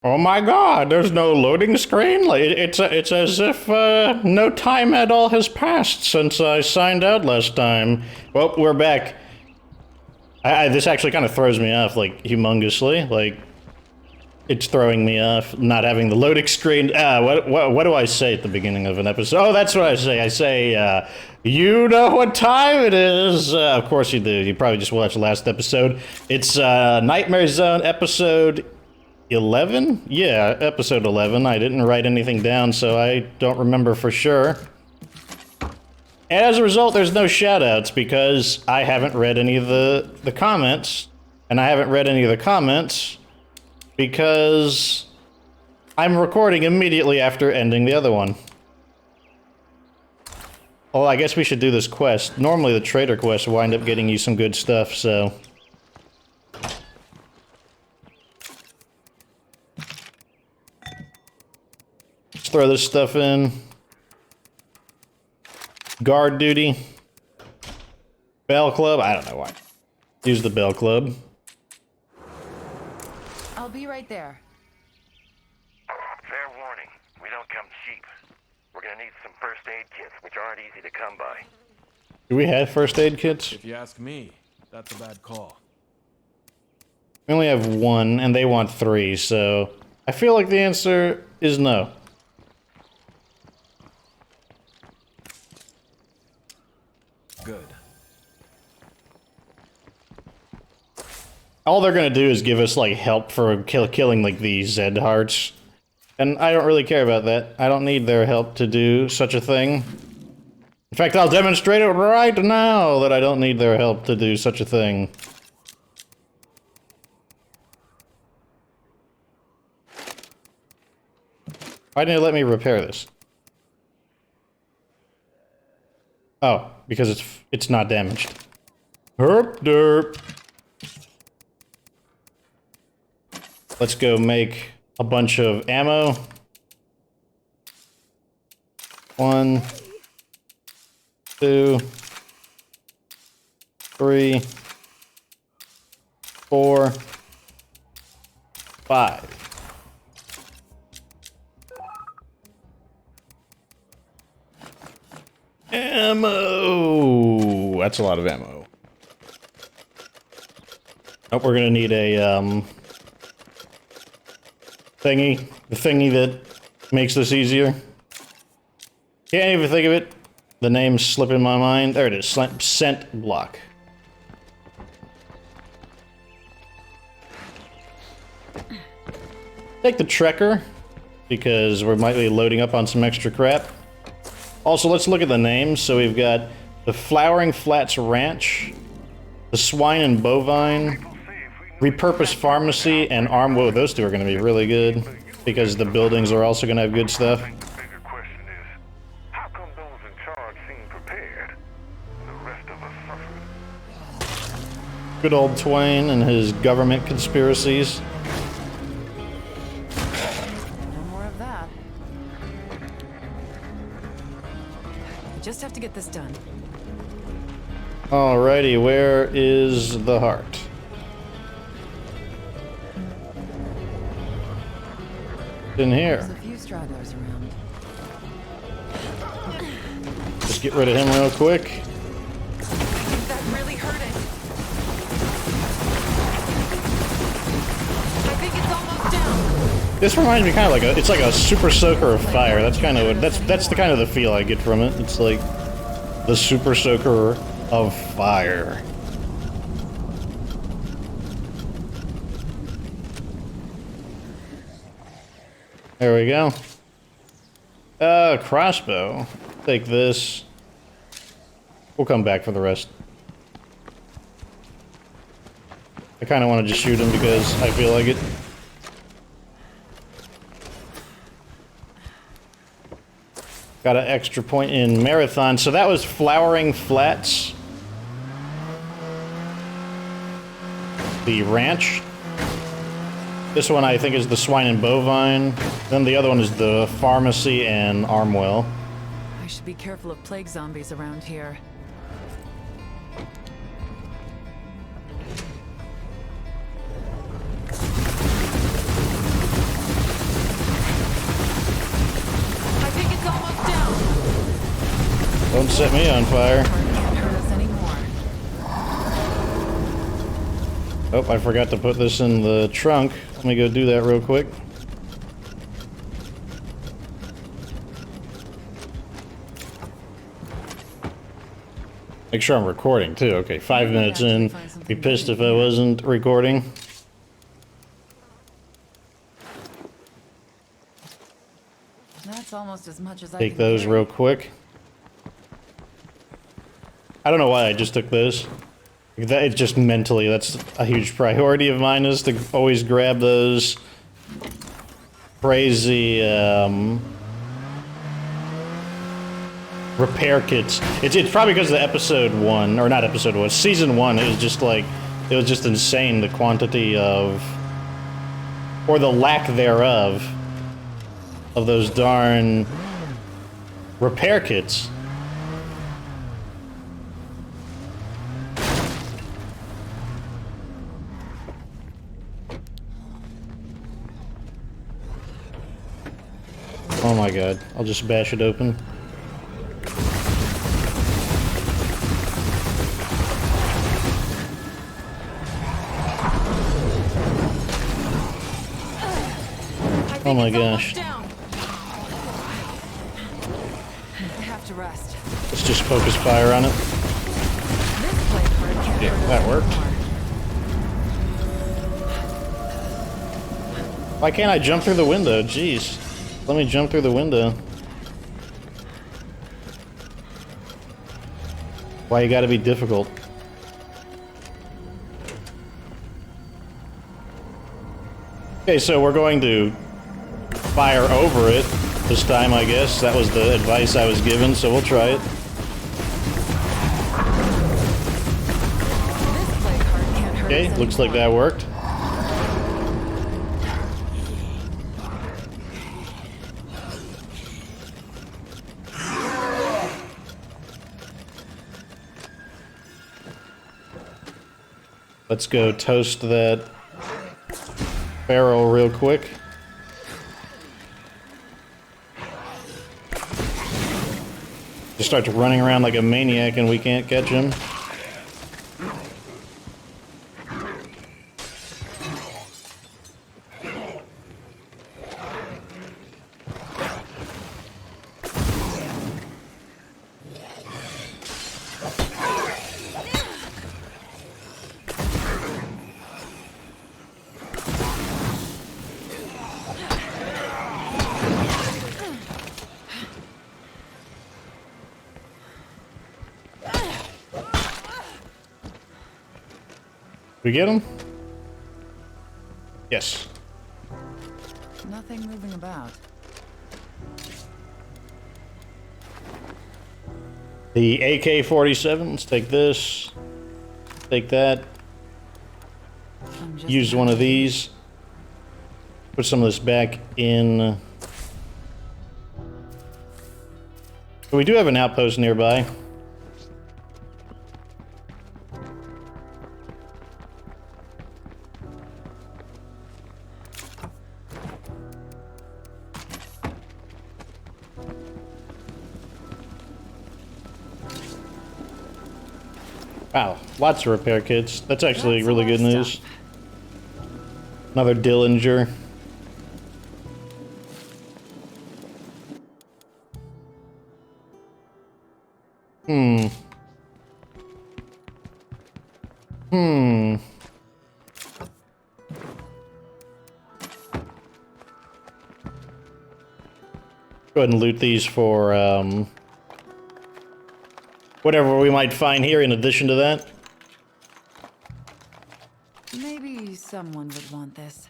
Oh my god, there's no loading screen? Like, it's as if no time at all has passed since I signed out last time. Well, we're back. This actually kind of throws me off, like, humongously. Like, it's throwing me off not having the loading screen. What do I say at the beginning of an episode? Oh, that's what I say. I say, you know what time it is. Of course you do. You probably just watched the last episode. It's Nightmare Zone episode 11? Yeah, episode 11. I didn't write anything down, so I don't remember for sure. And as a result, there's no shoutouts because I haven't read any of the comments. And I haven't read any of the comments because I'm recording immediately after ending the other one. Well, I guess we should do this quest. Normally the trader quests wind up getting you some good stuff, so... let's throw this stuff in. Guard duty. Bell club? I don't know why. Use the bell club. I'll be right there. Fair warning, we don't come cheap. We're gonna need some first aid kits, which aren't easy to come by. Do we have first aid kits? If you ask me, that's a bad call. We only have one, and they want 3, so... I feel like the answer is no. Good. All they're gonna do is give us, like, help for killing, like, these Zed hearts. And I don't really care about that. I don't need their help to do such a thing. In fact, I'll demonstrate it right now that I don't need their help to do such a thing. Why didn't it let me repair this? Oh, because it's not damaged. Herp derp. Let's go make a bunch of ammo. 1, 2, 3, 4, 5. Ammo! That's a lot of ammo. Oh, we're gonna need a, thingy. The thingy that makes this easier. Can't even think of it. The name's slipping my mind. There it is. Scent block. Take the Trekker, because we might be loading up on some extra crap. Also, let's look at the names. So we've got the Flowering Flats Ranch, the Swine and Bovine, Repurposed Pharmacy, and Arm. Whoa, those two are going to be really good, because the buildings are also going to have good stuff. The bigger question is, how come those in charge seem prepared? The rest of us suffered. Good old Twain and his government conspiracies. No more of that. I just have to get this done. Alrighty, where is the heart? In here. There's a few stragglers around. Just get rid of him real quick. That really hurt it. I think it's almost down. This reminds me kind of like it's like a super soaker of fire. That's kind of that's the kind of the feel I get from it. It's like the super soaker of fire. There we go. Crossbow. Take this. We'll come back for the rest. I kind of want to just shoot him because I feel like it. Got an extra point in Marathon. So that was Flowering Flats. The ranch. This one I think is the Swine and Bovine. Then the other one is the Pharmacy and Armwell. I should be careful of plague zombies around here. set me on fire. Can't hurt us anymore. Oh, I forgot to put this in the trunk. Let me go do that real quick. Make sure I'm recording too. Okay, 5 minutes in. Be pissed if I wasn't recording. That's almost as much as I Take can those carry. real quick. I don't know why I just took those. That, it's just mentally, that's a huge priority of mine, is to always grab those crazy repair kits. It's probably because of the episode 1, or not episode 1, season 1, it was just like, it was just insane, the quantity of, or the lack thereof, of those darn repair kits. Oh my god, I'll just bash it open. Oh my gosh. Down. I have to rest. Let's just focus fire on it. This play card can't Yeah, hurt us that worked. anymore. Why can't I jump through the window? Jeez. Let me jump through the window. Why you gotta be difficult? Okay, so we're going to fire over it this time, I guess. That was the advice I was given, so we'll try it. This play card can't hurt Okay, us looks like anymore. that worked. Let's go toast that barrel real quick. Just starts running around like a maniac and we can't catch him. We get him? Yes. Nothing moving about. The AK-47, let's take this. Take that. I'm just Use one of these. Put some of this back in. We do have an outpost nearby. Wow, lots of repair kits. That's actually That's really a lot good of news. stuff. Another Dillinger. Hmm. Go ahead and loot these for, whatever we might find here in addition to that. Maybe someone would want this.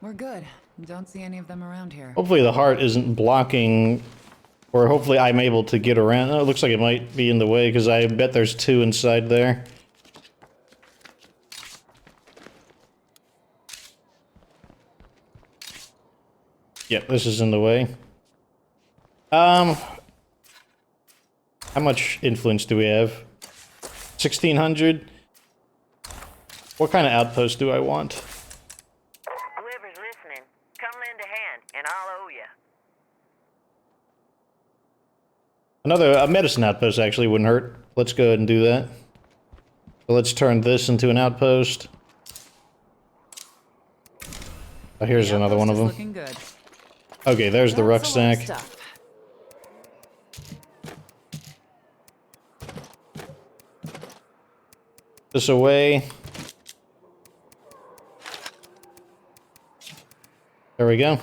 We're good. Don't see any of them around here. Hopefully the heart isn't blocking, or hopefully I'm able to get around. Oh, it looks like it might be in the way, because I bet there's two inside there. Yep, this is in the way. How much influence do we have? 1,600? What kind of outpost do I want? Whoever's listening, come lend a hand, and I'll owe you. A medicine outpost actually wouldn't hurt. Let's go ahead and do that. So let's turn this into an outpost. Oh, here's another one of them. Looking good. Okay, there's the That's a lot of rucksack. stuff. This away. There we go.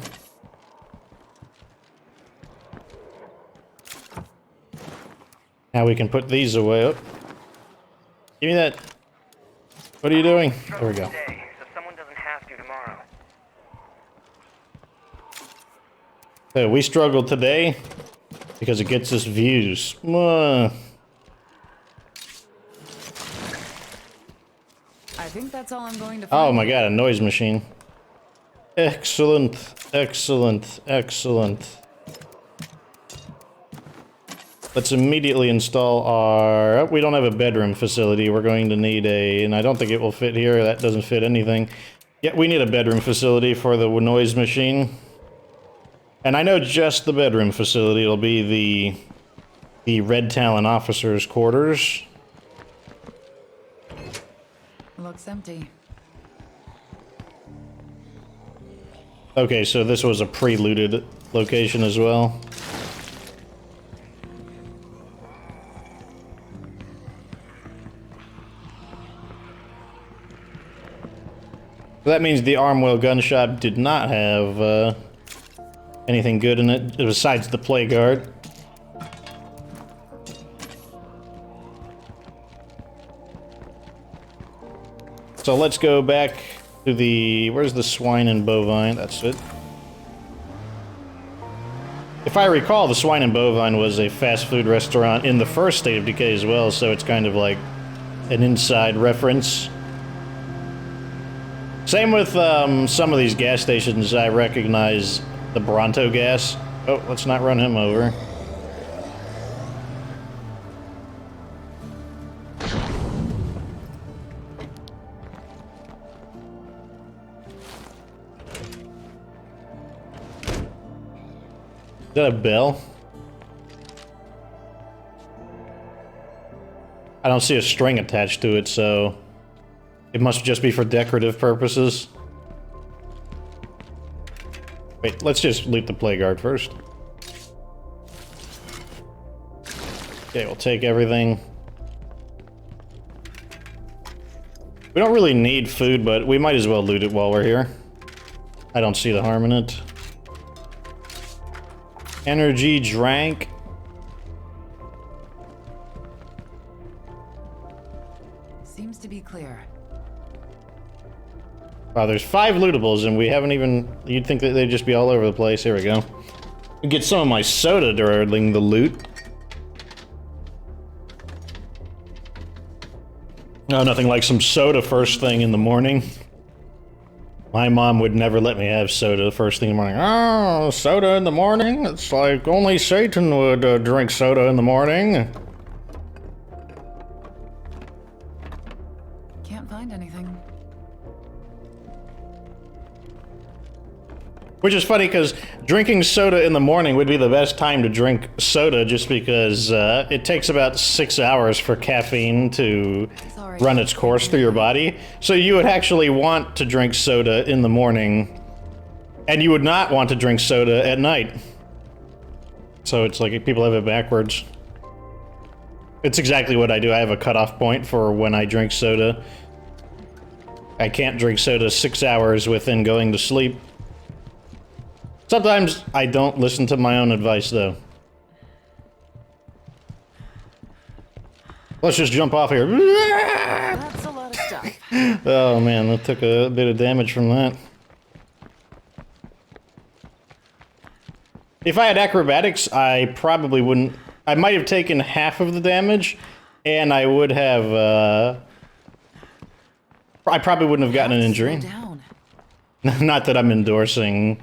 Now we can put these away. Oh. Give me that. What are you doing? There we go. Today, so someone doesn't have to tomorrow. So we struggled today because it gets us views. I think that's all I'm going to find. Oh my god, a noise machine. Excellent, excellent, excellent. Let's immediately install our... Oh, we don't have a bedroom facility. We're going to need a... And I don't think it will fit here. That doesn't fit anything. Yeah, we need a bedroom facility for the noise machine. And I know just the bedroom facility. It'll be the Red Talon officers' quarters. Looks empty. Okay, so this was a pre-looted location as well. So that means the Armwell gun shop did not have anything good in it besides the play guard. So let's go back to the... Where's the swine and bovine? That's it. If I recall, the swine and bovine was a fast food restaurant in the first State of Decay as well, so it's kind of like an inside reference. Same with some of these gas stations. I recognize the Bronto gas. Oh, let's not run him over. Is that a bell? I don't see a string attached to it, so it must just be for decorative purposes. Wait, let's just loot the play guard first. Okay, we'll take everything. We don't really need food, but we might as well loot it while we're here. I don't see the harm in it. Energy drank. Seems to be clear. Wow, there's 5 lootables, and we haven't even... You'd think that they'd just be all over the place. Here we go. Get some of my soda during the loot. Oh, nothing like some soda first thing in the morning. My mom would never let me have soda first thing in the morning. Oh, soda in the morning? It's like only Satan would drink soda in the morning. Can't find anything. Which is funny, because drinking soda in the morning would be the best time to drink soda, just because it takes about 6 hours for caffeine to run its course through your body. So you would actually want to drink soda in the morning, and you would not want to drink soda at night. So it's like people have it backwards. It's exactly what I do. I have a cutoff point for when I drink soda. I can't drink soda 6 hours within going to sleep. Sometimes I don't listen to my own advice, though. Let's just jump off here. That's a lot of stuff. Oh man, that took a bit of damage from that. If I had acrobatics, I probably wouldn't... I might have taken half of the damage, and I would have, I probably wouldn't have gotten an injury. Down. Not that I'm endorsing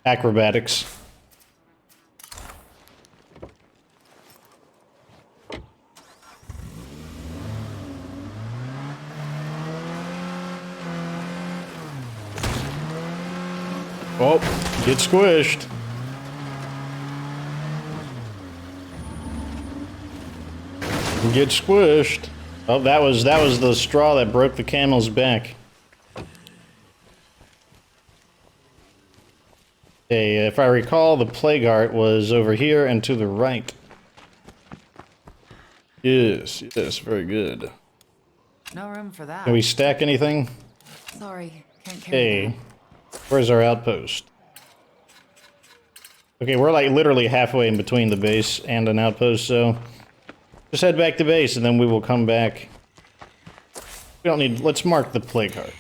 acrobatics. Oh, get squished. Get squished. Oh, that was the straw that broke the camel's back. Okay, if I recall, the plague heart was over here and to the right. Yes, yes, very good. No room for that. Can we stack anything? Sorry, can't carry Okay, where's our outpost? Okay, we're like literally halfway in between the base and an outpost, so just head back to base and then we will come back. We don't need, let's mark the plague heart.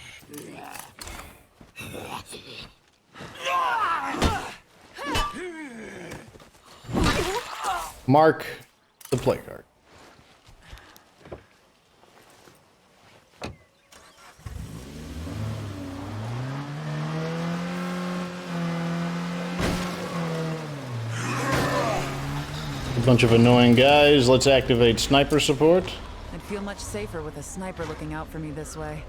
Mark the plague heart. A bunch of annoying guys. Let's activate sniper support. I'd feel much safer with a sniper looking out for me this way.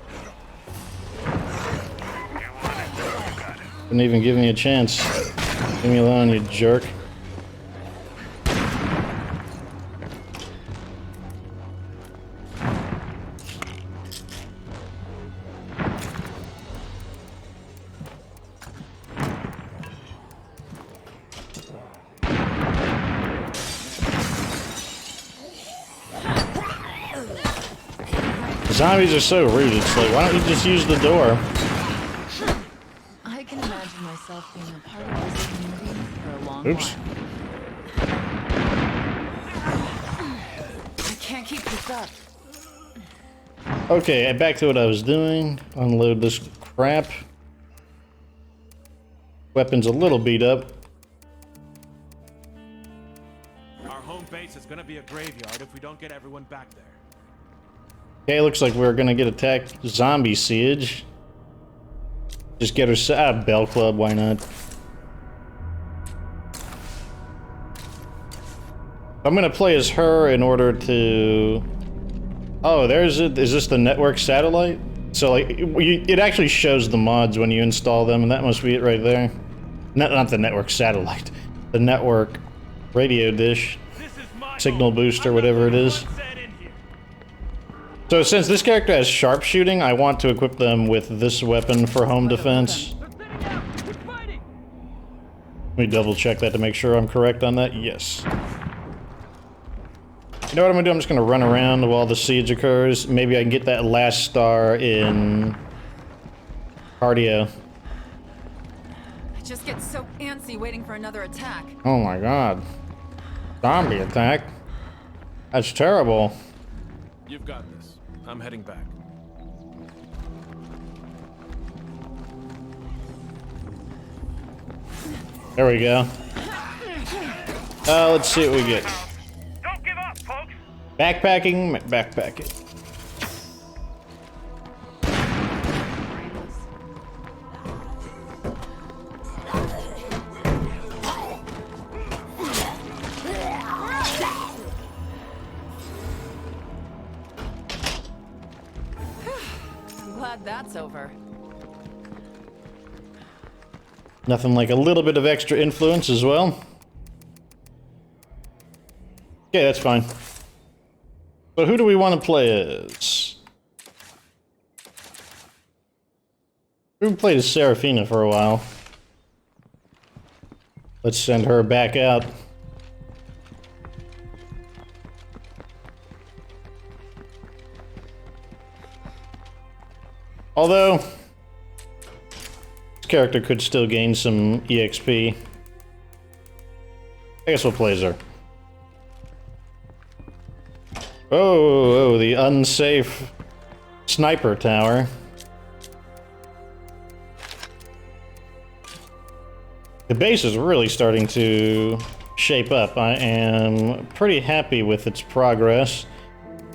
Didn't even give me a chance. Leave me alone, you jerk. Zombies are so rude, it's like, why don't you just use the door? I can imagine myself being a part of this community for a long Oops. while. I can't keep this up. Okay, back to what I was doing. Unload this crap. Weapon's a little beat up. Our home base is gonna be a graveyard if we don't get everyone back there. Okay, looks like we're gonna get attacked. Zombie siege. Just get her Bell Club, why not? I'm gonna play as her in order to... Oh, there's it. Is this the network satellite? So like, it actually shows the mods when you install them, and that must be it right there. Not the network satellite. The network radio dish. Signal booster, whatever it is. So since this character has sharpshooting, I want to equip them with this weapon for home defense. Let me double check that to make sure I'm correct on that. Yes. You know what I'm gonna do? I'm just gonna run around while the siege occurs. Maybe I can get that last star in cardio. I just get so antsy waiting for another attack. Oh my god. Zombie attack? That's terrible. You've got this. I'm heading back. There we go. Let's see what we get. Don't give up, folks! Backpacking, backpacking. I'm glad that's over. Nothing like a little bit of extra influence as well. Okay, that's fine. So who do we want to play as? We played as Seraphina for a while. Let's send her back out. Although, this character could still gain some EXP. I guess we'll play as her. Oh, the unsafe sniper tower. The base is really starting to shape up. I am pretty happy with its progress.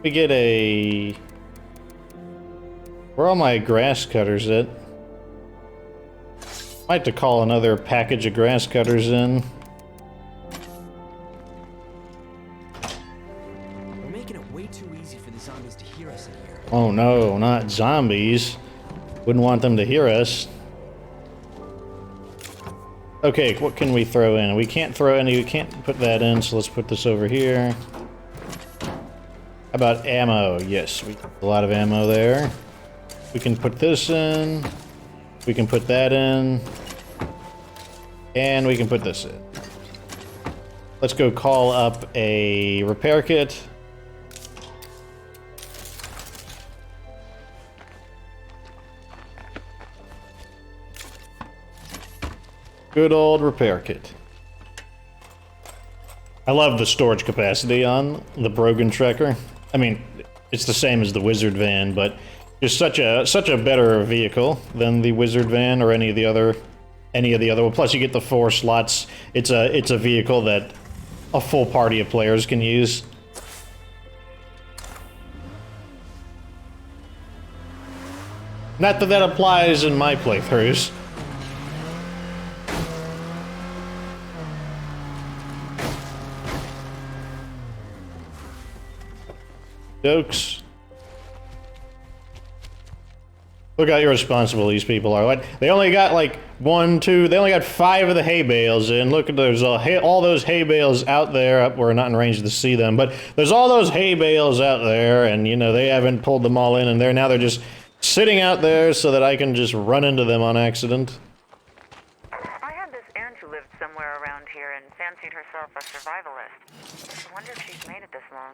We get a... Where are all my grass cutters at? Might have to call another package of grass cutters in. We're making it way too easy for the zombies to hear us in here. Oh no, not zombies. Wouldn't want them to hear us. Okay, what can we throw in? We can't throw any, we can't put that in, so let's put this over here. about ammo? Yes, we have a lot of ammo there. We can put this in. We can put that in. And we can put this in. Let's go call up a repair kit. Good old repair kit. I love the storage capacity on the Brogan Trekker. I mean, it's the same as the Wizard Van, but just such a better vehicle than the Wizard Van or any of the other. Well, plus you get the 4 slots. It's a vehicle that a full party of players can use. Not that that applies in my playthroughs. Jokes. Look how irresponsible these people are. Like, they only got like 1, 2, they only got 5 of the hay bales in. Look at there's all those hay bales out there. We're not in range to see them, but there's all those hay bales out there, and you know, they haven't pulled them all in, and now they're just sitting out there so that I can just run into them on accident. I had this aunt who lived somewhere around here and fancied herself a survivalist. I wonder if she's made it this long.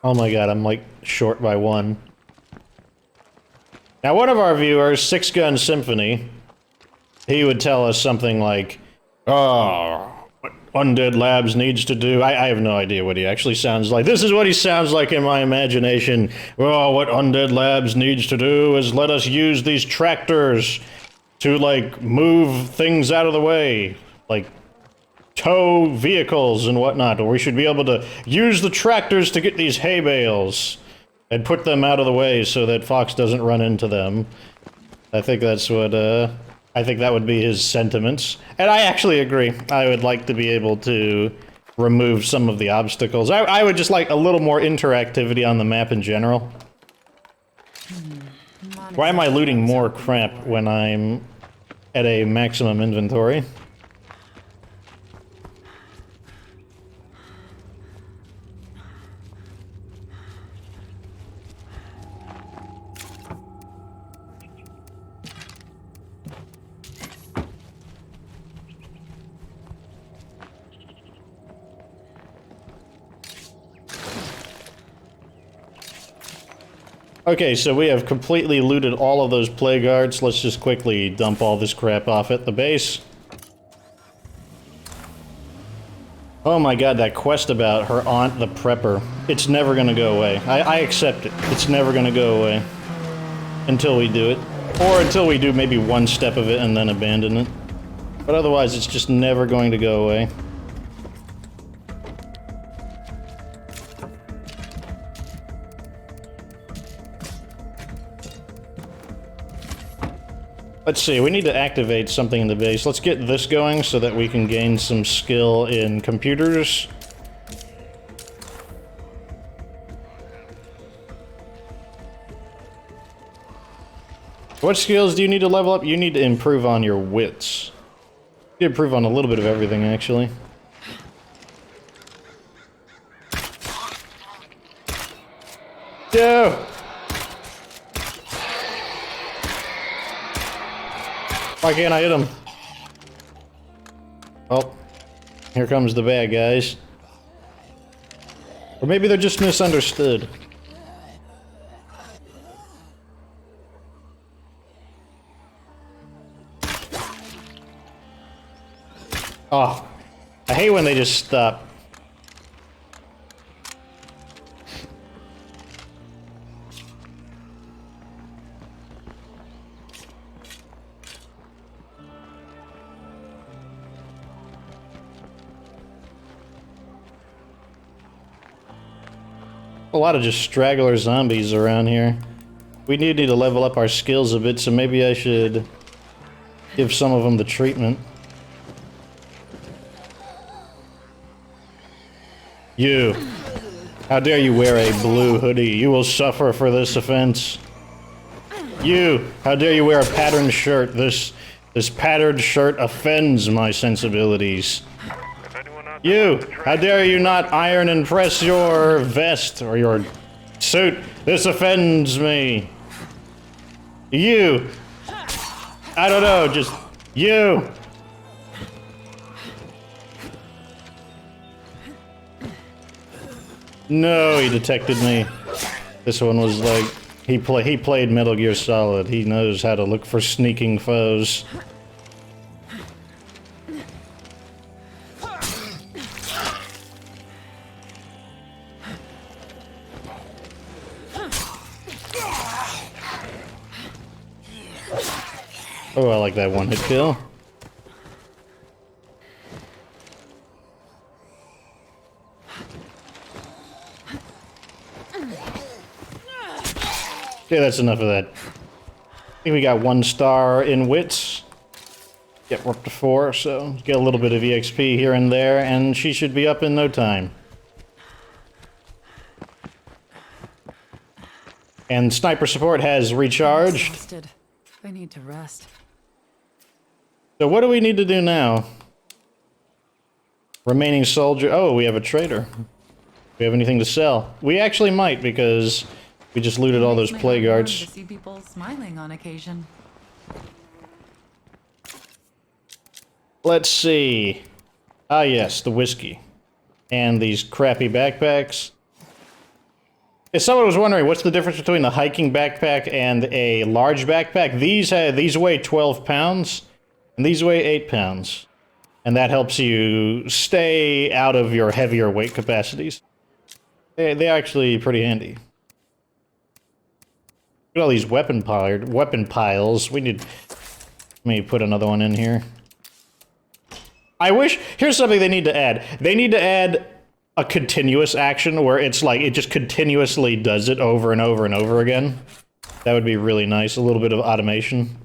Oh my god, I'm like short by 1. Now, one of our viewers, Six Gun Symphony, he would tell us something like, "Oh, what Undead Labs needs to do." I have no idea what he actually sounds like. This is what he sounds like in my imagination. "Oh, what Undead Labs needs to do is let us use these tractors to, like, move things out of the way. Like, tow vehicles and whatnot. Or we should be able to use the tractors to get these hay bales and put them out of the way so that Fox doesn't run into them." I think that's what, I think that would be his sentiments. And I actually agree. I would like to be able to remove some of the obstacles. I would just like a little more interactivity on the map in general. Why am I looting more crap when I'm at a maximum inventory? Okay, so we have completely looted all of those plague guards. Let's just quickly dump all this crap off at the base. Oh my god, that quest about her aunt, the prepper. It's never gonna go away. I accept it. It's never gonna go away. Until we do it. Or until we do maybe one step of it and then abandon it. But otherwise, it's just never going to go away. Let's see, we need to activate something in the base. Let's get this going so that we can gain some skill in computers. What skills do you need to level up? You need to improve on your wits. You improve on a little bit of everything, actually. Go! Why can't I hit him? Oh, here comes the bad guys. Or maybe they're just misunderstood. Oh, I hate when they just stop. A lot of just straggler zombies around here. We need to level up our skills a bit, so maybe I should give some of them the treatment. You! How dare you wear a blue hoodie? You will suffer for this offense. You! How dare you wear a patterned shirt? This patterned shirt offends my sensibilities. You! How dare you not iron and press your vest or your suit? This offends me. You! I don't know, just you! No, he detected me. This one was like, he played Metal Gear Solid. He knows how to look for sneaking foes. Oh, I like that one-hit kill. Okay, that's enough of that. I think we got 1 star in wits. Yep, we're up to 4, so get a little bit of EXP here and there, and she should be up in no time. And sniper support has recharged. Exhausted. I need to rest. So what do we need to do now? Remaining soldier. Oh, we have a trader. Do we have anything to sell? We actually might, because we just looted all those plague guards. To see people smiling on occasion. Let's see. Ah, yes, the whiskey. And these crappy backpacks. If someone was wondering, what's the difference between the hiking backpack and a large backpack? These weigh 12 pounds, and these weigh 8 pounds. And that helps you stay out of your heavier weight capacities. They're actually pretty handy. Look at all these weapon piles. We need... Let me put another one in here. I wish... Here's something they need to add. They need to add a continuous action where it's like, it just continuously does it over and over and over again. That would be really nice. A little bit of automation.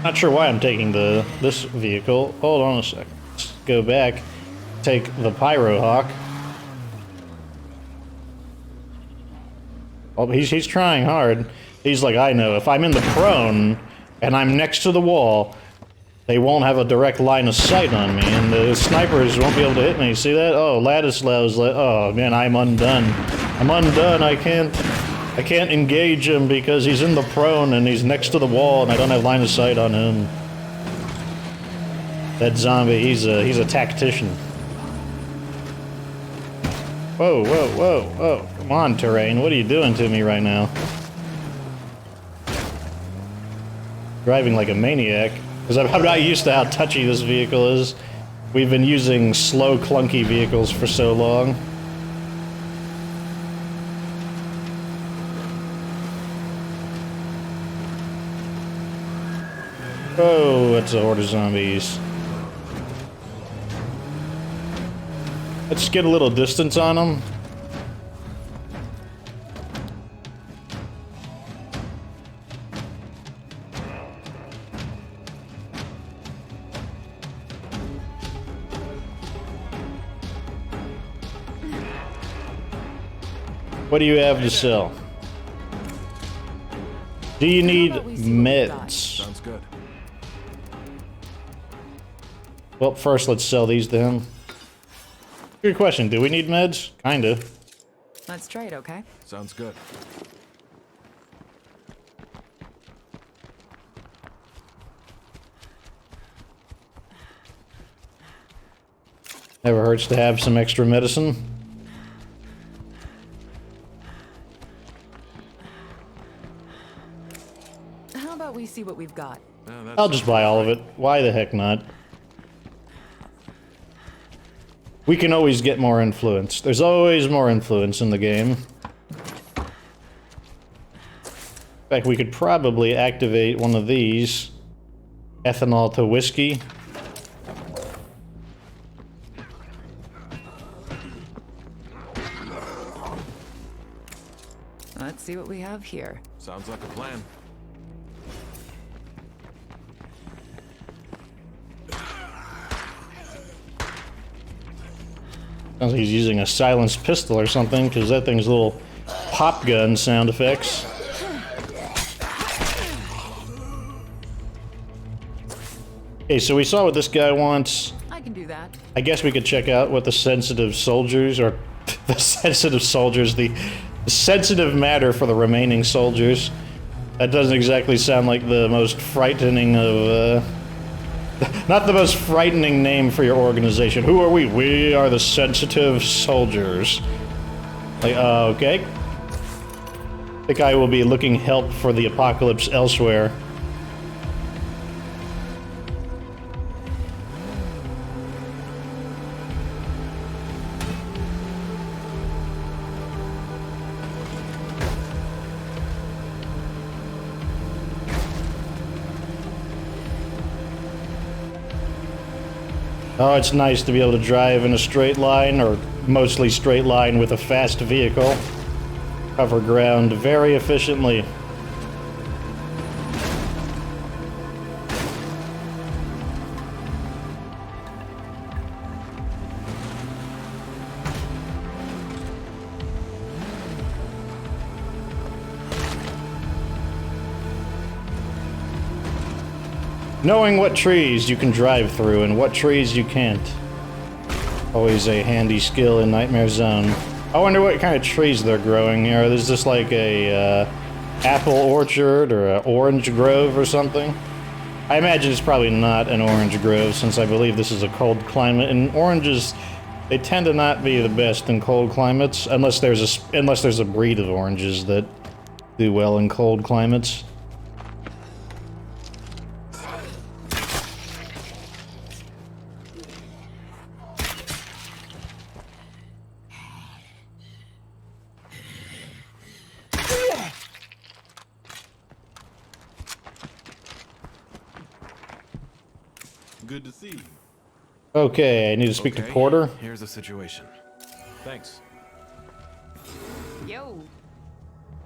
Not sure why I'm taking this vehicle. Hold on a second. Let's go back. Take the Pyro Hawk. Oh, he's trying hard. He's like, I know, if I'm in the prone and I'm next to the wall, they won't have a direct line of sight on me, and the snipers won't be able to hit me. See that? Oh, Ladislaw's like, oh man, I'm undone. I'm undone. I can't engage him because he's in the prone and he's next to the wall and I don't have line of sight on him. That zombie, he's a tactician. Whoa, whoa, whoa, whoa. Come on, terrain. What are you doing to me right now? Driving like a maniac. Because I'm not used to how touchy this vehicle is. We've been using slow, clunky vehicles for so long. Oh, that's a horde of zombies. Let's get a little distance on them. What do you have to sell? Do you need meds? Sounds good. Well, first let's sell these to him. Good question. Do we need meds? Kinda. Let's trade, okay? Sounds good. Never hurts to have some extra medicine. How about we see what we've got? I'll just buy all of it. Why the heck not? We can always get more influence. There's always more influence in the game. In fact, we could probably activate one of these. Ethanol to whiskey. Let's see what we have here. Sounds like a plan. Sounds like he's using a silenced pistol or something, because that thing's little pop gun sound effects. Okay, so we saw what this guy wants. I can do that. I guess we could check out what the sensitive soldiers, or the sensitive soldiers, the sensitive matter for the remaining soldiers. That doesn't exactly sound like the most frightening of, not the most frightening name for your organization. Who are we? We are the sensitive soldiers. Like, okay. I think I will be looking help for the apocalypse elsewhere. Oh, it's nice to be able to drive in a straight line, or mostly straight line with a fast vehicle. Cover ground very efficiently. Knowing what trees you can drive through and what trees you can't. Always a handy skill in Nightmare Zone. I wonder what kind of trees they're growing here. Is this like a apple orchard or an orange grove or something? I imagine it's probably not an orange grove, since I believe this is a cold climate, and oranges, they tend to not be the best in cold climates, unless there's a breed of oranges that do well in cold climates. Good to see you. Okay, I need to speak to Porter. Here's the situation. Thanks. Yo.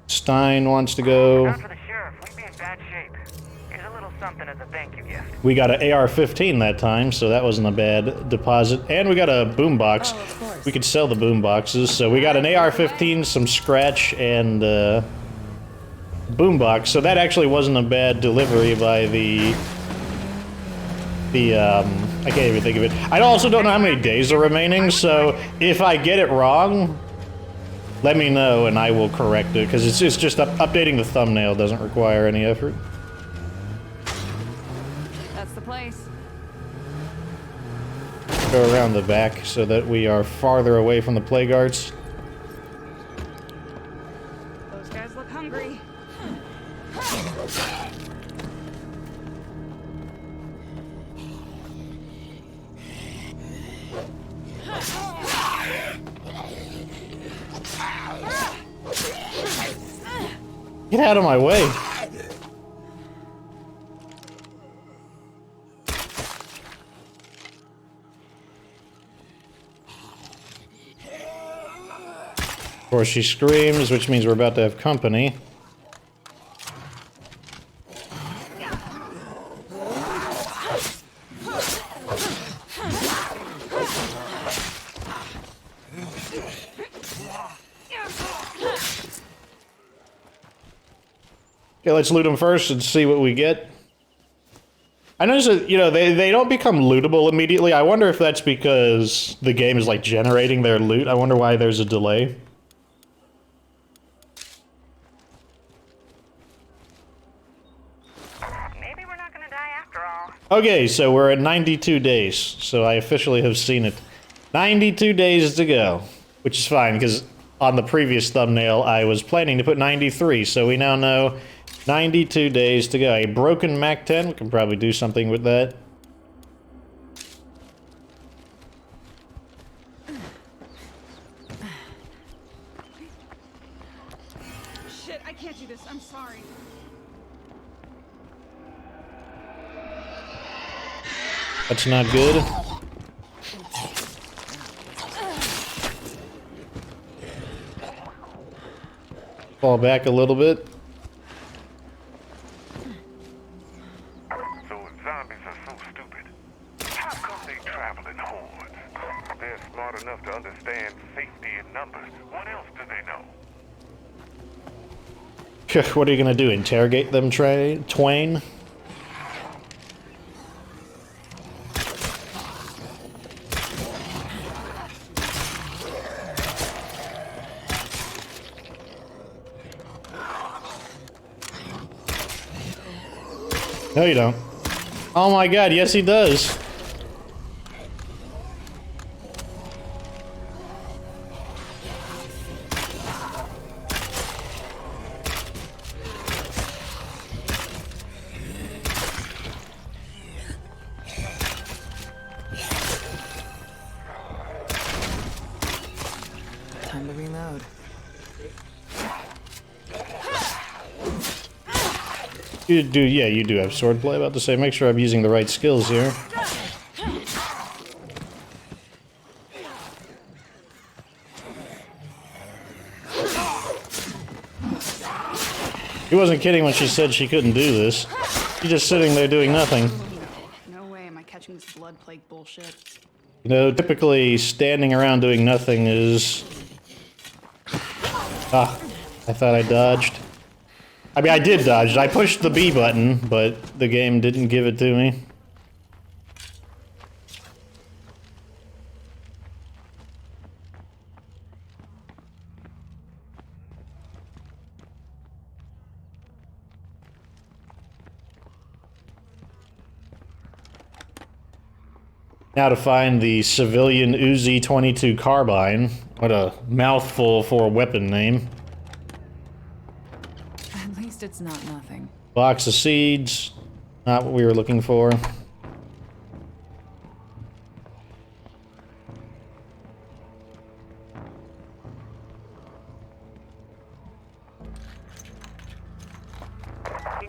Stein wants to go. Not for the sheriff. We'd be in bad shape. Here's a little something as a thank you gift. We got an AR-15 that time, so that wasn't a bad deposit. And we got a boombox. Oh, of course. We could sell the boomboxes. So we got an AR-15, some scratch, and boombox. So that actually wasn't a bad delivery by the I can't even think of it. I also don't know how many days are remaining, so if I get it wrong, let me know and I will correct it, because it's just updating the thumbnail doesn't require any effort. That's the place. Go around the back so that we are farther away from the plague arts. Those guys look hungry. Get out of my way. Of course, she screams, which means we're about to have company. Okay, let's loot them first and see what we get. I noticed that, you know, they don't become lootable immediately. I wonder if that's because the game is, like, generating their loot. I wonder why there's a delay. Maybe we're not gonna die after all. Okay, so we're at 92 days. So I officially have seen it. 92 days to go. Which is fine, because on the previous thumbnail, I was planning to put 93. So we now know 92 days to go. A broken MAC-10, we can probably do something with that. Shit, I can't do this. I'm sorry. That's not good. Fall back a little bit. So if zombies are so stupid, how come they travel in hordes? they're smart enough to understand safety in numbers. What else do they know? What are you gonna do? Interrogate them, Twain? No, you don't. Oh my god, yes he does. Time to reload. Yeah, you do have swordplay. About to say, make sure I'm using the right skills here. She wasn't kidding when she said she couldn't do this. She's just sitting there doing nothing. No way am I catching this blood plague bullshit. You know, typically standing around doing nothing is... Ah, I thought I dodged. I mean, I did dodge. I pushed the B button, but the game didn't give it to me. Now to find the civilian Uzi 22 carbine. What a mouthful for a weapon name. At least it's not nothing. Box of seeds. Not what we were looking for. Can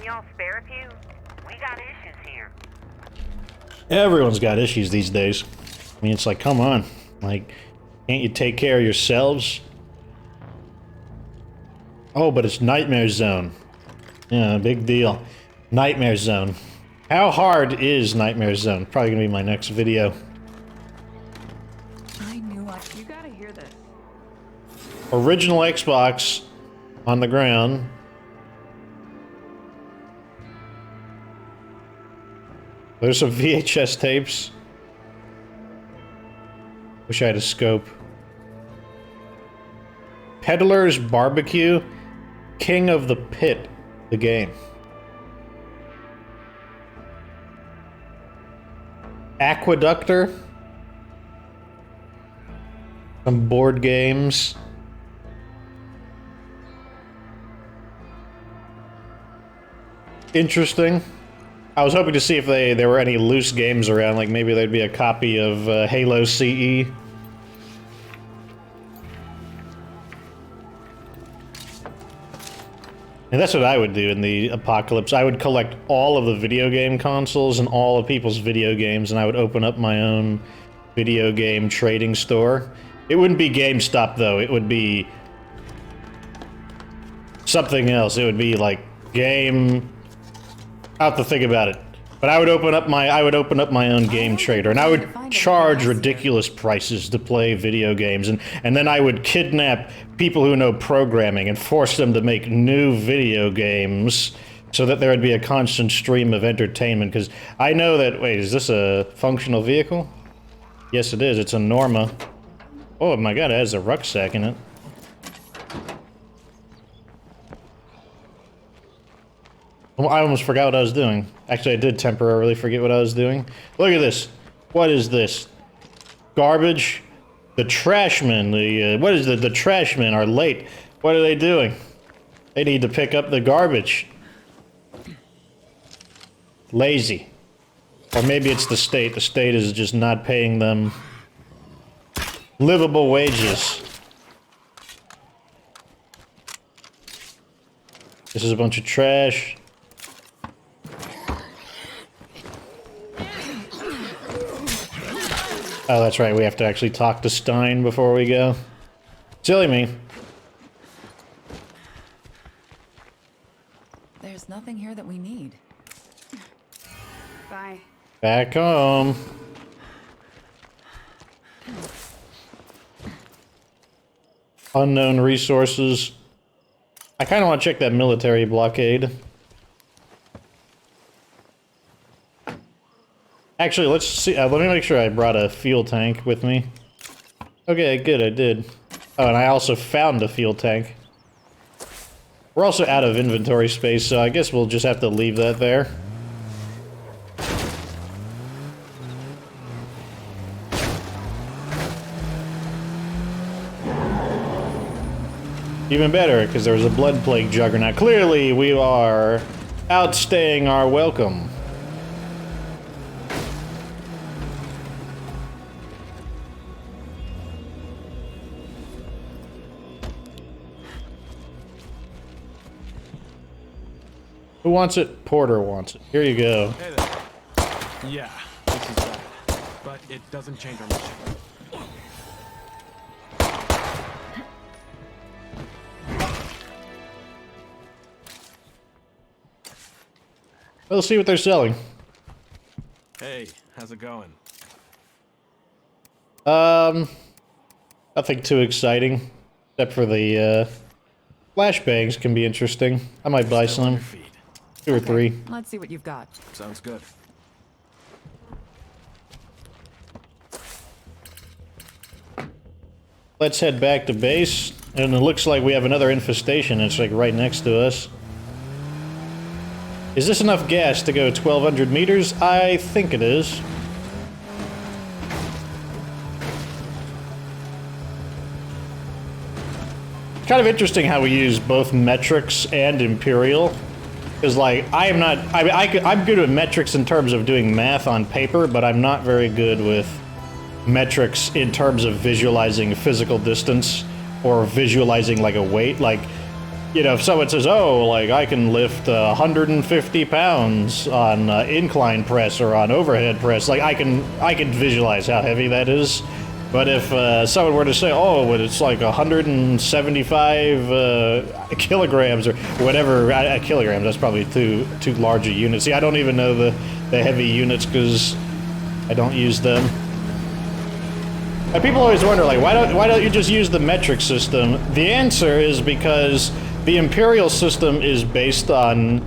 y'all spare a few? We got issues here. Everyone's got issues these days. I mean, it's like, come on. Like, can't you take care of yourselves? Oh, but it's Nightmare Zone. Yeah, big deal. Nightmare Zone. How hard is Nightmare Zone? Probably gonna be my next video. I knew you gotta hear this. Original Xbox on the ground. There's some VHS tapes. Wish I had a scope. Peddler's Barbecue. King of the Pit. The game. Aqueductor. Some board games. Interesting. I was hoping to see if there were any loose games around, like maybe there'd be a copy of Halo CE. And that's what I would do in the apocalypse. I would collect all of the video game consoles and all of people's video games, and I would open up my own video game trading store. It wouldn't be GameStop, though. It would be something else. It would be like game... I'll have to think about it. But I would open up my own game trader, and I would charge ridiculous prices to play video games, and then I would kidnap people who know programming and force them to make new video games so that there would be a constant stream of entertainment, because I know that... Wait, is this a functional vehicle? Yes, it is. It's a Norma. Oh my god, it has a rucksack in it. I almost forgot what I was doing. Actually, I did temporarily forget what I was doing. Look at this. What is this? Garbage? The trashmen, what is it? The trashmen are late. What are they doing? They need to pick up the garbage. Lazy. Or maybe it's the state. The state is just not paying them livable wages. This is a bunch of trash. Oh, that's right, we have to actually talk to Stein before we go. Silly me. There's nothing here that we need. Bye. Back home. Unknown resources. I kind of want to check that military blockade. Actually, let's see. Let me make sure I brought a fuel tank with me. Okay, good, I did. Oh, and I also found a fuel tank. We're also out of inventory space, so I guess we'll just have to leave that there. Even better, because there was a blood plague juggernaut. Clearly, we are outstaying our welcome. Who wants it? Porter wants it. Here you go. Hey there. Yeah, this is bad. But it doesn't change our mission. Let's see what they're selling. Hey, how's it going? Nothing too exciting. Except for the, flashbangs can be interesting. I might buy Stay on some. your feet. 2 or 3. Let's see what you've got. Sounds good. Let's head back to base. And it looks like we have another infestation. It's like right next to us. Is this enough gas to go 1,200 meters? I think it is. It's kind of interesting how we use both metrics and imperial. Because, like, I am not... I'm good with metrics in terms of doing math on paper, but I'm not very good with metrics in terms of visualizing physical distance or visualizing, like, a weight. Like, you know, if someone says, oh, like, I can lift 150 pounds on incline press or on overhead press, like, I can visualize how heavy that is. But if someone were to say, oh, but it's like 175 kilograms or whatever, kilograms, that's probably too large a unit. See, I don't even know the heavy units because I don't use them. And people always wonder, like, why don't you just use the metric system? The answer is because the imperial system is based on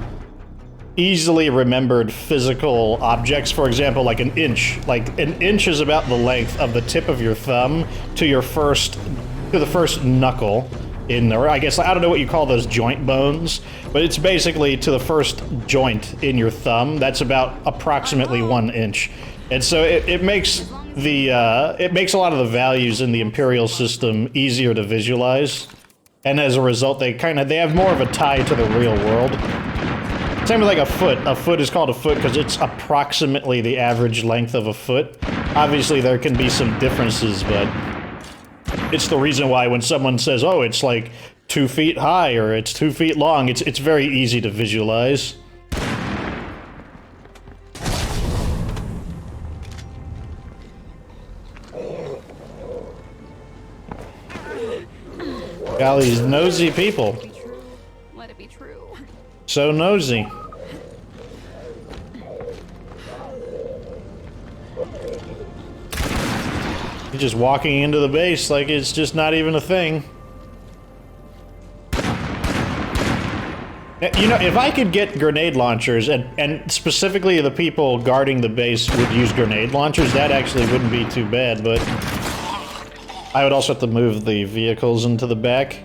easily remembered physical objects. For example, like an inch. Like, an inch is about the length of the tip of your thumb to the first knuckle in the, I guess, I don't know what you call those joint bones, but it's basically to the first joint in your thumb. That's about approximately 1 inch. And so it makes it makes a lot of the values in the imperial system easier to visualize. And as a result, they have more of a tie to the real world. Same with like a foot. A foot is called a foot because it's approximately the average length of a foot. Obviously, there can be some differences, but it's the reason why when someone says, oh, it's like 2 feet high or it's 2 feet long, it's very easy to visualize. Golly, these nosy people. Let it be true. So nosy. You're just walking into the base like it's just not even a thing. You know, if I could get grenade launchers, and specifically the people guarding the base would use grenade launchers, that actually wouldn't be too bad, but I would also have to move the vehicles into the back.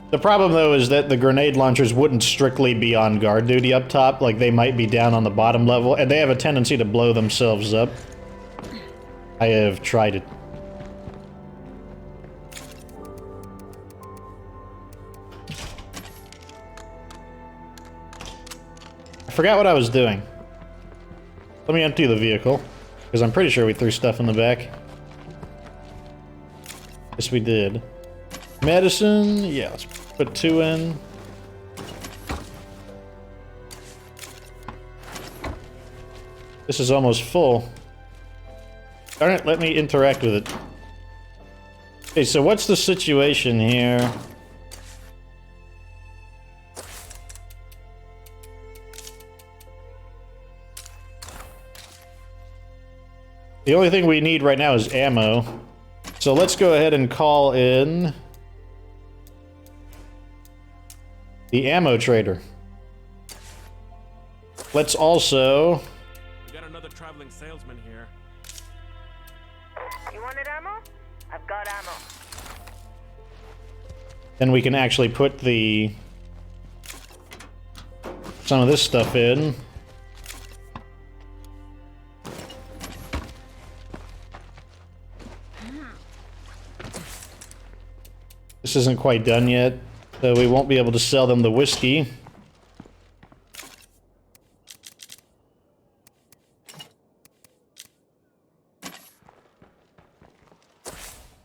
The problem, though, is that the grenade launchers wouldn't strictly be on guard duty up top. Like, they might be down on the bottom level, and they have a tendency to blow themselves up. I have tried it. I forgot what I was doing. Let me empty the vehicle, because I'm pretty sure we threw stuff in the back. Yes, we did. Medicine, yeah, let's put 2 in. This is almost full. Darn it, let me interact with it. Okay, so what's the situation here? The only thing we need right now is ammo. So let's go ahead and call in The ammo trader. Let's also... We got another traveling salesman here. You wanted ammo? I've got ammo. Then we can actually put the... some of this stuff in. This isn't quite done yet, so we won't be able to sell them the whiskey.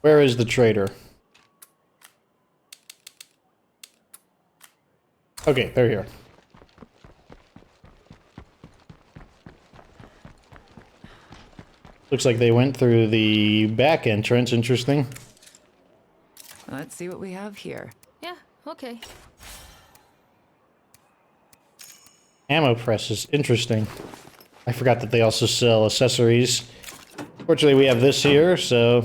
Where is the trader? Okay, they're here. Looks like they went through the back entrance. Interesting. Let's see what we have here. Yeah, okay. Ammo presses. Interesting. I forgot that they also sell accessories. Fortunately, we have this here, so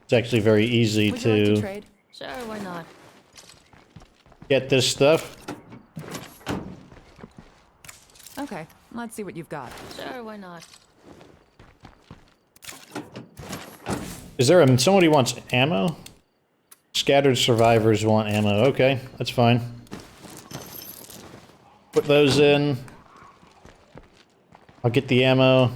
it's actually very easy Would you like to to trade? Sure, why not? get this stuff. Okay, let's see what you've got. Sure, why not? Is there somebody wants ammo? Scattered survivors want ammo. Okay, that's fine. Put those in. I'll get the ammo.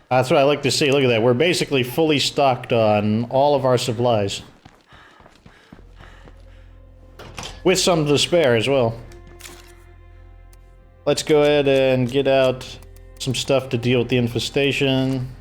That's what I like to see. Look at that. We're basically fully stocked on all of our supplies. With some to spare as well. Let's go ahead and get out some stuff to deal with the infestation.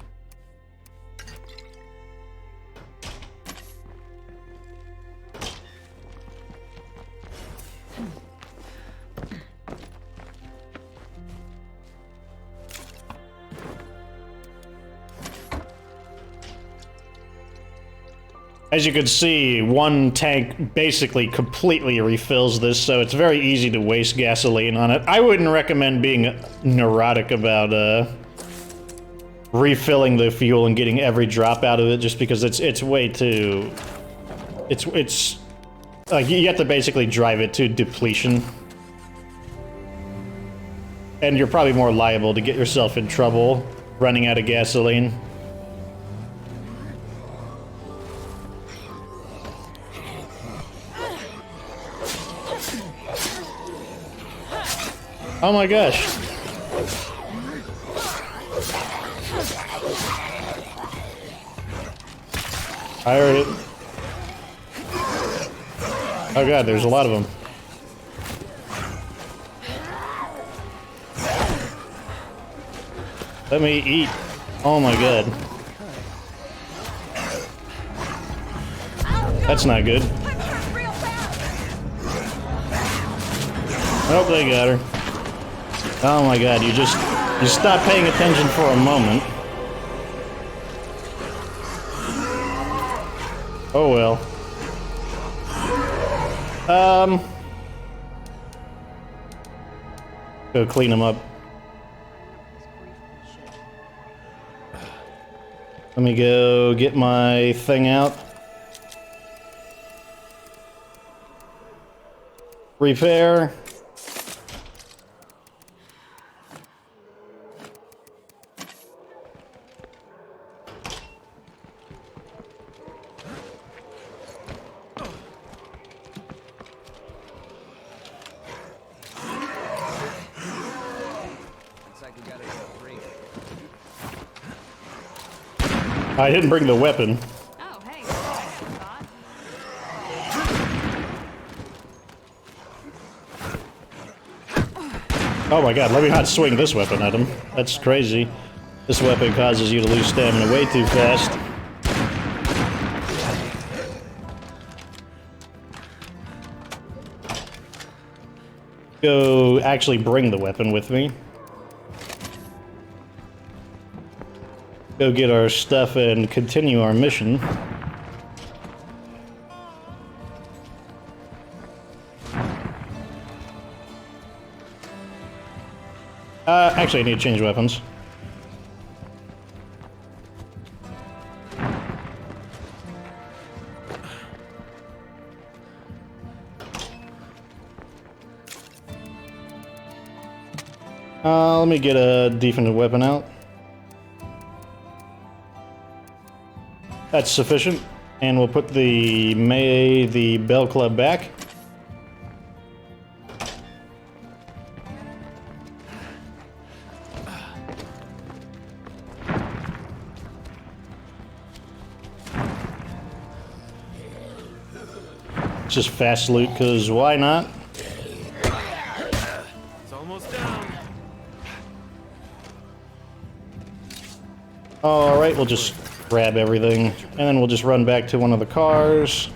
As you can see, one tank basically completely refills this, so it's very easy to waste gasoline on it. I wouldn't recommend being neurotic about refilling the fuel and getting every drop out of it, just because it's way too... It's like you have to basically drive it to depletion. And you're probably more liable to get yourself in trouble running out of gasoline. Oh my gosh. I heard it. Oh god, there's a lot of them. Let me eat. Oh my god. That's not good. Oh, they got her. Oh my god, you stop paying attention for a moment. Oh well. Go clean them up. Let me go get my thing out. Repair. I didn't bring the weapon. Oh, hey. Oh my god, let me not swing this weapon at him. That's crazy. This weapon causes you to lose stamina way too fast. Go actually bring the weapon with me. Go get our stuff and continue our mission. Actually, I need to change weapons. Let me get a defensive weapon out. That's sufficient. And we'll put the bell club back. Just fast loot, because why not? It's almost down. Alright, we'll just grab everything, and then we'll just run back to one of the cars.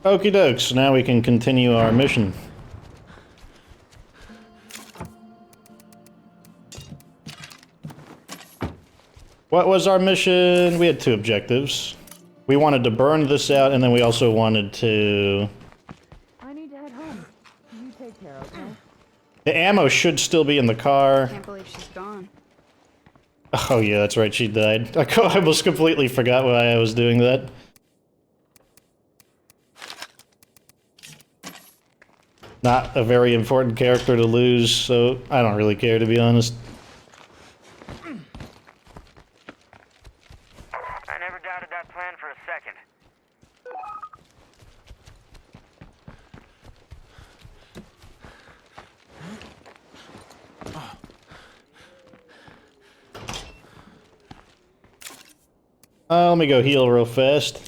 Okie dokes, now we can continue our mission. What was our mission? We had two objectives. We wanted to burn this out, and then we also wanted to... I need to head home. You take care, okay? The ammo should still be in the car. Can't believe she's gone. Oh yeah, that's right, she died. I almost completely forgot why I was doing that. Not a very important character to lose, so I don't really care, to be honest. I never doubted that plan for a second. Let me go heal real fast.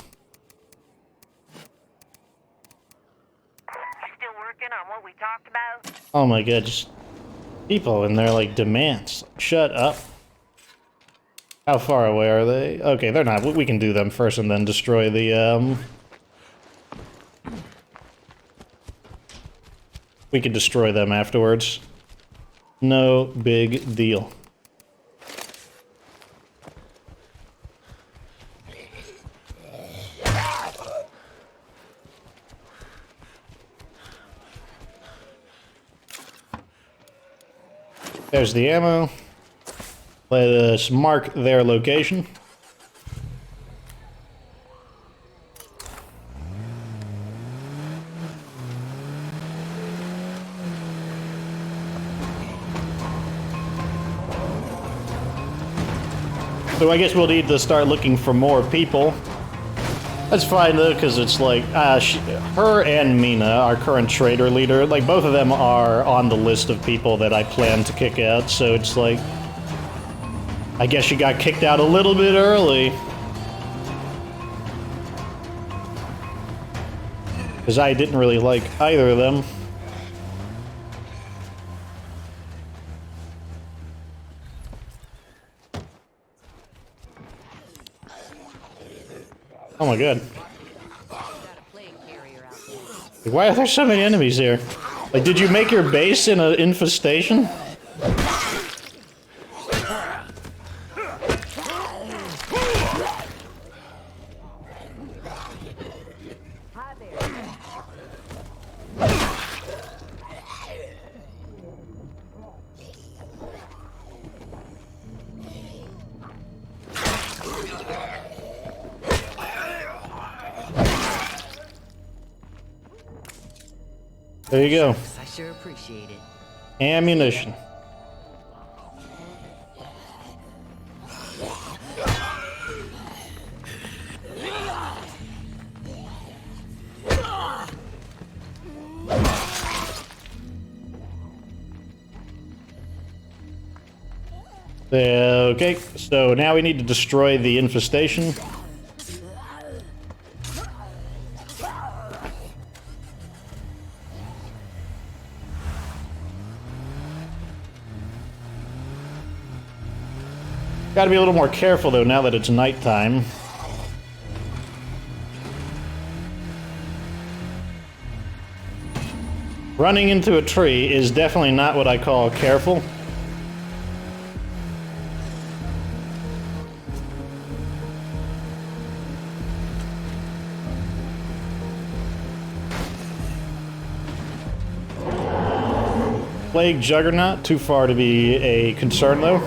Still working on what we talked about? Oh my god, just people in there like demands. Shut up. How far away are they? Okay, they're not. We can do them first and then destroy the, we can destroy them afterwards. No big deal. There's the ammo. Let us mark their location. So I guess we'll need to start looking for more people. That's fine though, because it's like, her and Mina, our current trader leader, like both of them are on the list of people that I plan to kick out, so it's like, I guess she got kicked out a little bit early. Because I didn't really like either of them. Oh my god. Why are there so many enemies here? Like, did you make your base in an infestation? There you go. I sure appreciate it. Ammunition. Okay, so now we need to destroy the infestation. Gotta be a little more careful though now that it's nighttime. Running into a tree is definitely not what I call careful. Plague Juggernaut, too far to be a concern though.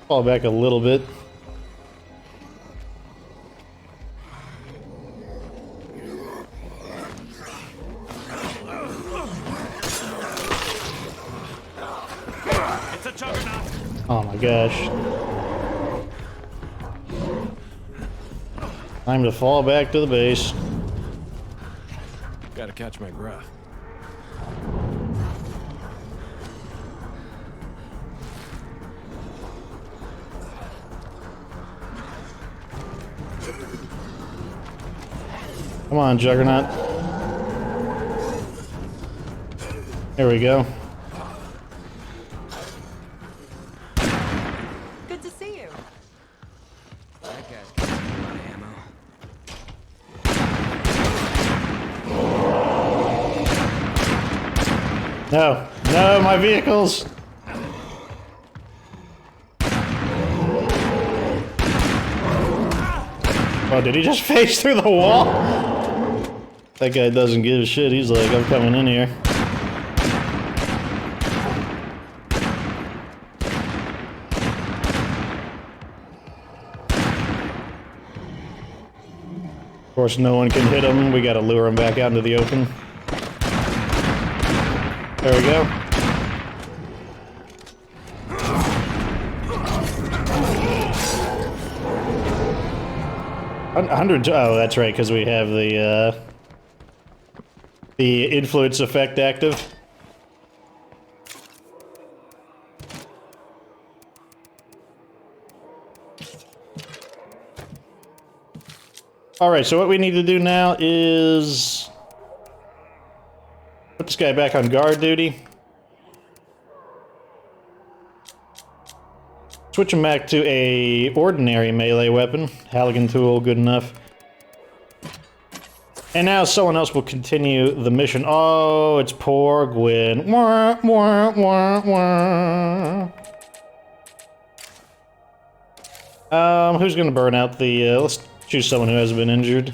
Fall back a little bit. It's a juggernaut. Oh my gosh. Time to fall back to the base. Gotta catch my breath. Come on, Juggernaut. There we go. Good to see you. That guy's got a lot of ammo. No, no, my vehicles! Oh, did he just face through the wall? That guy doesn't give a shit. He's like, I'm coming in here. Of course, no one can hit him. We gotta lure him back out into the open. There we go. Oh, that's right, because we have the influence effect active. All right, so what we need to do now is put this guy back on guard duty. Switch him back to a ordinary melee weapon. Halligan tool, good enough. And now someone else will continue the mission. Oh, it's poor Gwen. Wah, wah, wah, wah. Who's gonna burn out the, let's choose someone who hasn't been injured.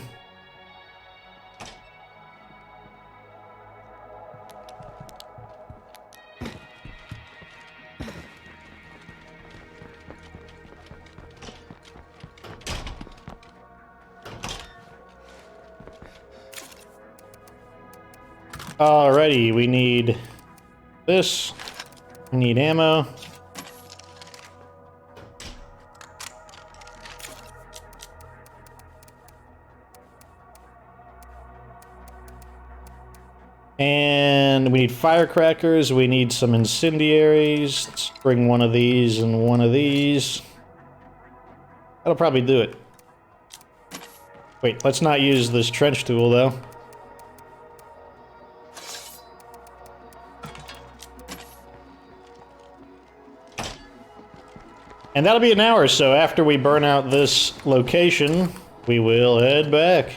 Alrighty, we need this. We need ammo. And we need firecrackers. We need some incendiaries. Let's bring one of these and one of these. That'll probably do it. Wait, let's not use this trench tool though. And that'll be an hour or so. After we burn out this location, we will head back.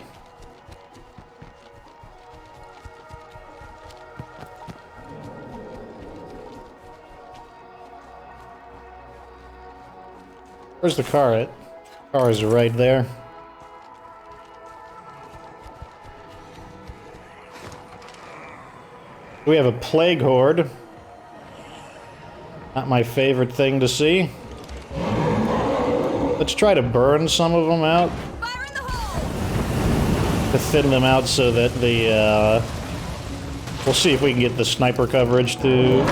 Where's the car at? Cars are right there. We have a plague horde. Not my favorite thing to see. Let's try to burn some of them out. Fire in the hole! To thin them out so that the, we'll see if we can get the sniper coverage to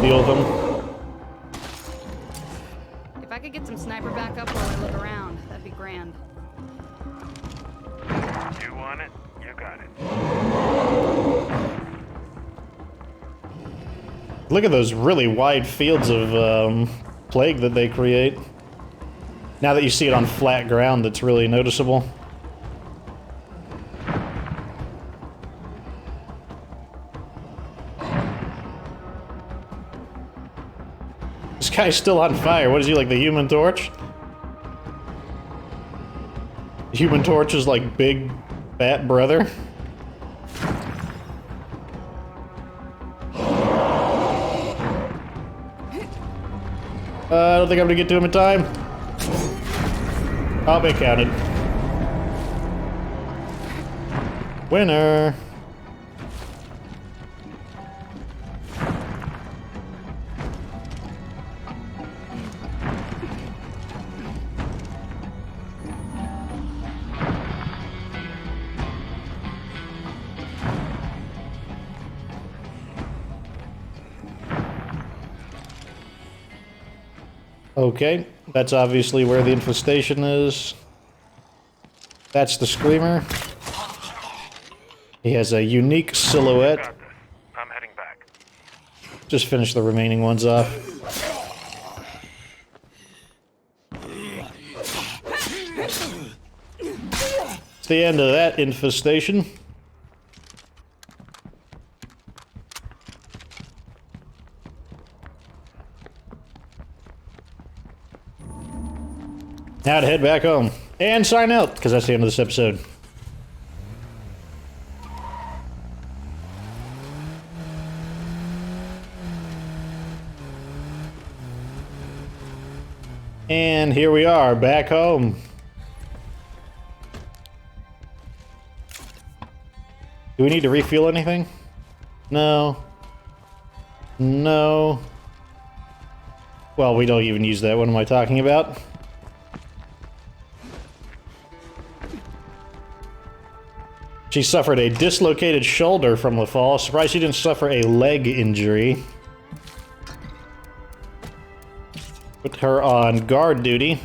deal with them. If I could get some sniper backup while I look around, that'd be grand. You want it? You got it. Look at those really wide fields of, plague that they create. Now that you see it on flat ground, that's really noticeable. This guy's still on fire. What is he, like the Human Torch? The Human Torch is like big, fat brother. I don't think I'm gonna get to him in time. Oh, it counted. Winner. Okay, that's obviously where the infestation is. That's the Screamer. He has a unique silhouette. Got this. I'm heading back. Just finish the remaining ones off. It's the end of that infestation. Now to head back home and sign out, because that's the end of this episode. And here we are, back home. Do we need to refuel anything? No. No. Well, we don't even use that. What am I talking about? She suffered a dislocated shoulder from the fall. Surprised she didn't suffer a leg injury. Put her on guard duty.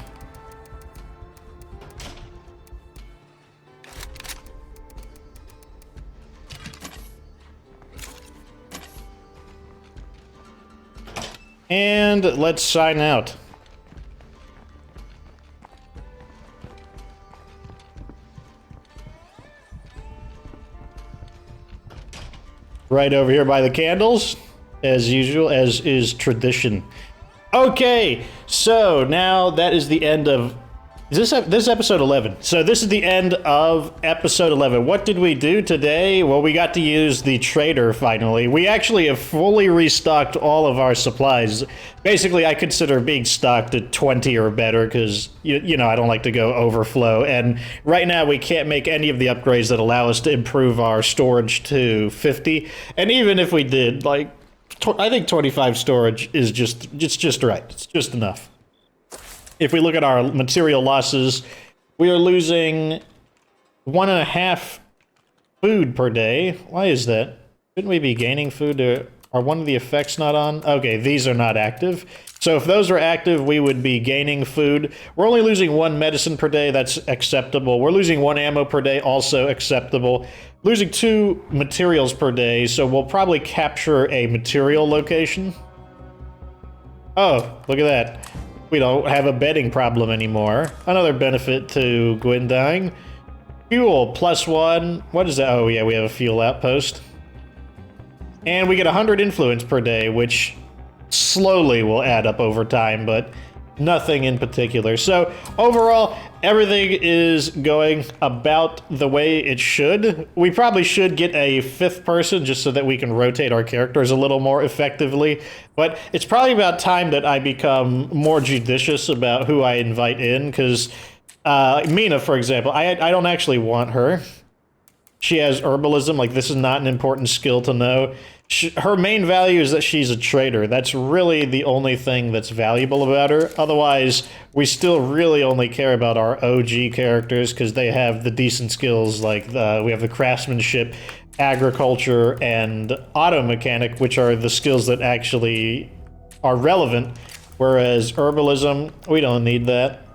And let's sign out. Right over here by the candles, as usual, as is tradition. Okay, so now that is the end of... This is episode 11. So this is the end of episode 11. What did we do today? Well, we got to use the trader finally. We actually have fully restocked all of our supplies. Basically, I consider being stocked at 20 or better because, you know, I don't like to go overflow. And right now, we can't make any of the upgrades that allow us to improve our storage to 50. And even if we did, like, I think 25 storage is just right. It's just enough. If we look at our material losses, we are losing 1.5 food per day. Why is that? Shouldn't we be gaining food? Are one of the effects not on? Okay, these are not active. So if those were active, we would be gaining food. We're only losing 1 medicine per day. That's acceptable. We're losing 1 ammo per day. Also acceptable. Losing 2 materials per day. So we'll probably capture a material location. Oh, look at that. We don't have a bedding problem anymore. Another benefit to Gwyn dying. Fuel, +1. What is that? Oh, yeah, we have a fuel outpost. And we get 100 influence per day, which slowly will add up over time, but nothing in particular. So, overall, everything is going about the way it should. We probably should get a 5th person just so that we can rotate our characters a little more effectively. But it's probably about time that I become more judicious about who I invite in, because Mina, for example, I don't actually want her. She has herbalism, like this is not an important skill to know. Her main value is that she's a trader. That's really the only thing that's valuable about her. Otherwise, we still really only care about our OG characters because they have the decent skills, like we have the craftsmanship, agriculture, and auto mechanic, which are the skills that actually are relevant. Whereas herbalism, we don't need that.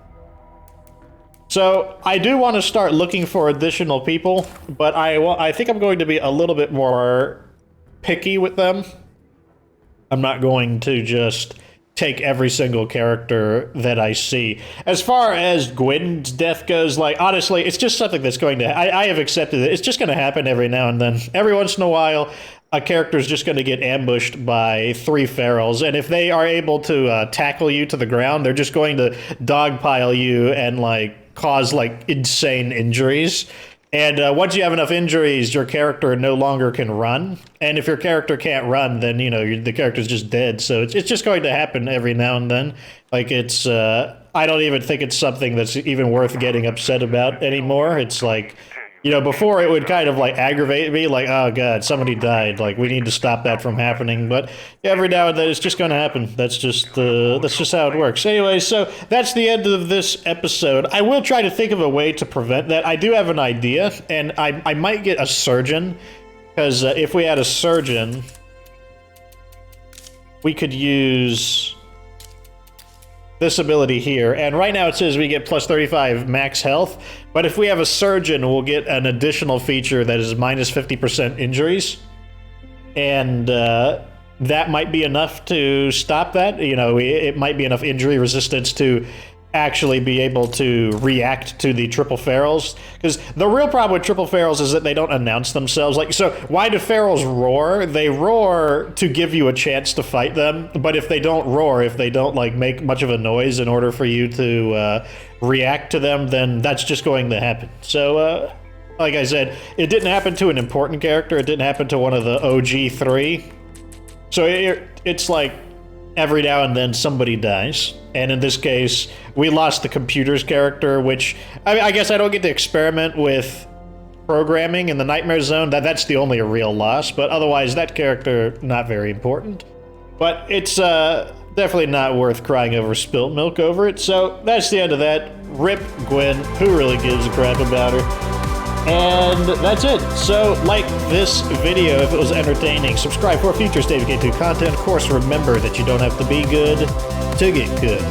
So I do want to start looking for additional people, but I think I'm going to be a little bit more picky with them. I'm not going to just take every single character that I see. As far as Gwyn's death goes, like, honestly, it's just something that's going to... I have accepted it. It's just going to happen every now and then. Every once in a while, a character is just going to get ambushed by 3 ferals, and if they are able to tackle you to the ground, they're just going to dogpile you and, like, cause, like, insane injuries. And once you have enough injuries, your character no longer can run. And if your character can't run, then, you know, the character's just dead. So it's just going to happen every now and then. Like, it's I don't even think it's something that's even worth getting upset about anymore. It's like, you know, before it would kind of like aggravate me, like, oh god, somebody died, like we need to stop that from happening. But every now and then it's just going to happen. That's just how it works. Anyway, so that's the end of this episode. I will try to think of a way to prevent that. I do have an idea, and I might get a surgeon, because if we had a surgeon, we could use this ability here, and right now it says we get plus 35 max health, but if we have a surgeon, we'll get an additional feature that is minus 50% injuries, and that might be enough to stop that. You know, it might be enough injury resistance to actually be able to react to the triple ferals, because the real problem with triple ferals is that they don't announce themselves. Like, so why do ferals roar? They roar to give you a chance to fight them, but if they don't roar, if they don't like make much of a noise in order for you to react to them, then that's just going to happen. So like I said, it didn't happen to an important character, it didn't happen to one of the OG 3, so it's like every now and then somebody dies. And in this case, we lost the computer's character, which, I guess I don't get to experiment with programming in the Nightmare Zone. That's the only real loss, but otherwise that character, not very important. But it's definitely not worth crying over spilt milk over it, so that's the end of that. Rip Gwen, who really gives a crap about her? And that's it. So, like this video if it was entertaining. Subscribe for future State of Decay 2 content. Of course, remember that you don't have to be good to get good.